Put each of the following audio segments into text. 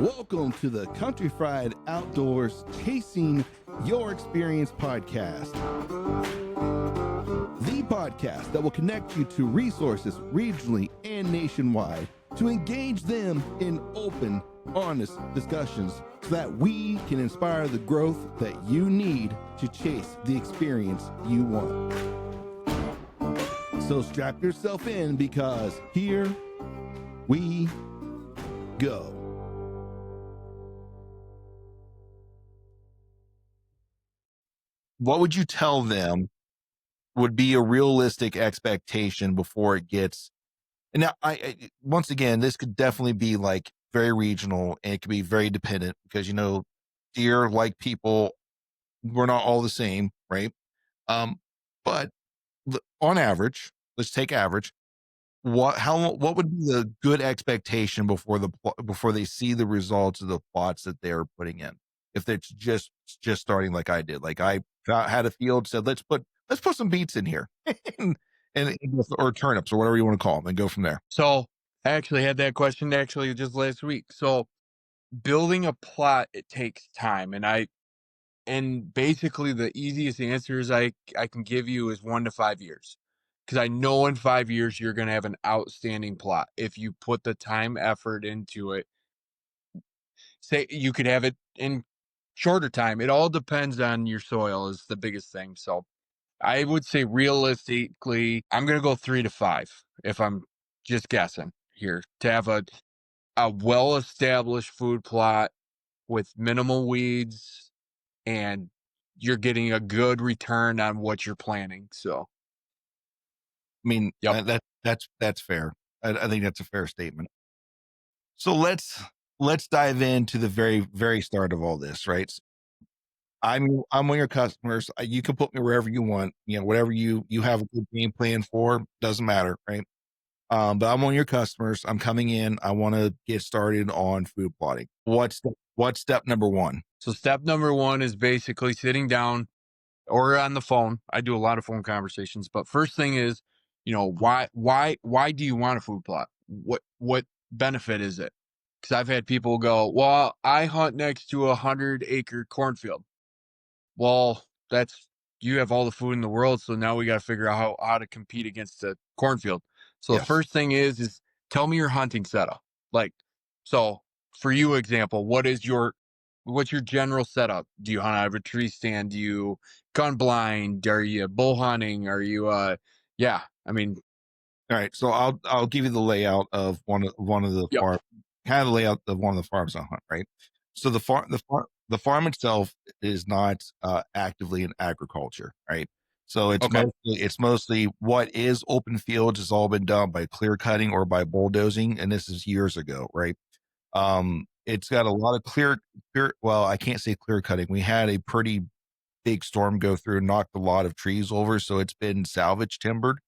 Welcome to the Country Fried Outdoors Tasting Your Experience podcast. The podcast that will connect you to resources regionally and nationwide to engage them in open, honest discussions so that we can inspire the growth that you need to chase the experience you want. So strap yourself in because here we go. What would you tell them would be a realistic expectation before it gets? And now, once again, this could definitely be like very regional, and it could be very dependent because deer, like people, we're not all the same, right? But on average, let's take average. What would be the good expectation before they see the results of the plots that they're putting in? If it's just starting like I did, like I had a field, said let's put some beets in here, and or turnips or whatever you want to call them, and go from there. So I actually had that question just last week. So building a plot, it takes time. And basically the easiest answers I can give you is 1 to 5 years. Because I know in 5 years you're gonna have an outstanding plot. If you put the time, effort into it. Say you could have it in shorter time. It all depends on your soil is the biggest thing. So I would say realistically, I'm gonna go 3 to 5 if I'm just guessing here to have a well-established food plot with minimal weeds and you're getting a good return on what you're planting. So, I mean, yep. that's fair. I think that's a fair statement. So let's dive into the very very start of all this, right? I'm one of your customers. You can put me wherever you want. Whatever you have a good game plan for, doesn't matter, right? But I'm one of your customers. I'm coming in. I want to get started on food plotting. What's step number one? So step number one is basically sitting down or on the phone. I do a lot of phone conversations, but first thing is, why do you want a food plot? What benefit is it? Because I've had people go, well, I hunt next to 100-acre cornfield. Well, that's you have all the food in the world, so now we got to figure out how to compete against the cornfield. So the Yes. first thing is tell me your hunting setup. Like, so for you, example, what's your general setup? Do you hunt out of a tree stand? Do you gun blind? Are you bull hunting? Are you yeah? I mean, All right. So I'll give you the layout of one of the yep. farm, kind of the layout of one of the farms I hunt. Right. So the farm itself is not actively in agriculture, right? So Okay. it's mostly what is open fields has all been done by clear cutting or by bulldozing, and this is years ago, right? It's got a lot of clear. Well, I can't say clear cutting. We had a pretty big storm go through and knocked a lot of trees over, so it's been salvage timbered.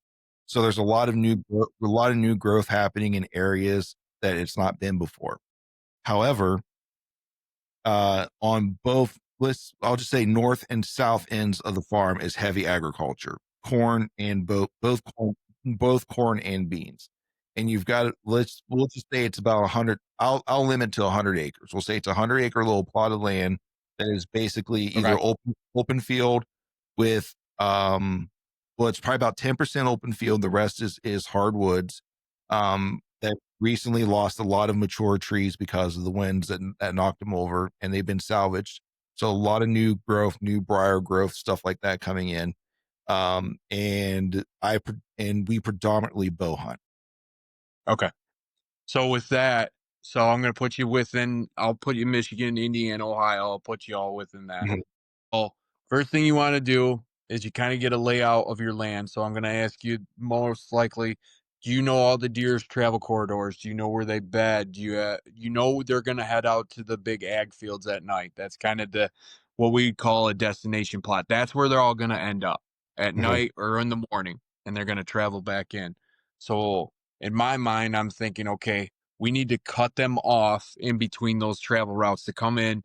So there's a lot of new growth happening in areas that it's not been before. However, on both I'll just say north and south ends of the farm is heavy agriculture, corn and both corn and beans. And you've got we'll just say it's about 100. I'll limit to 100 acres. We'll say it's a 100-acre little plot of land that is basically either Okay. open field with well, it's probably about 10% open field. The rest is hardwoods. That recently lost a lot of mature trees because of the winds that knocked them over, and they've been salvaged. So a lot of new growth, new briar growth, stuff like that coming in. And we predominantly bow hunt. Okay. So with that, so I'm gonna put you within. I'll put you Michigan, Indiana, Ohio. I'll put you all within that. Mhm. Well, first thing you want to do is you kind of get a layout of your land. So I'm going to ask you most likely, do you know all the deer's travel corridors? Do you know where they bed? Do you know they're going to head out to the big ag fields at night? That's kind of what we call a destination plot. That's where they're all going to end up at Mhm. night or in the morning, and they're going to travel back in. So in my mind, I'm thinking, okay, we need to cut them off in between those travel routes to come in,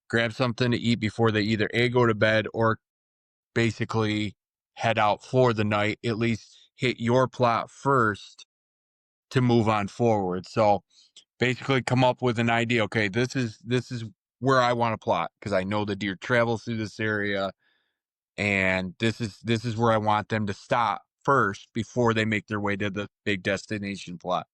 grab something to eat before they either A, go to bed or basically head out for the night, at least hit your plot first to move on forward. So Basically come up with an idea. Okay, this is where I want to plot because I know the deer travel through this area, and this is where I want them to stop first before they make their way to the big destination plot.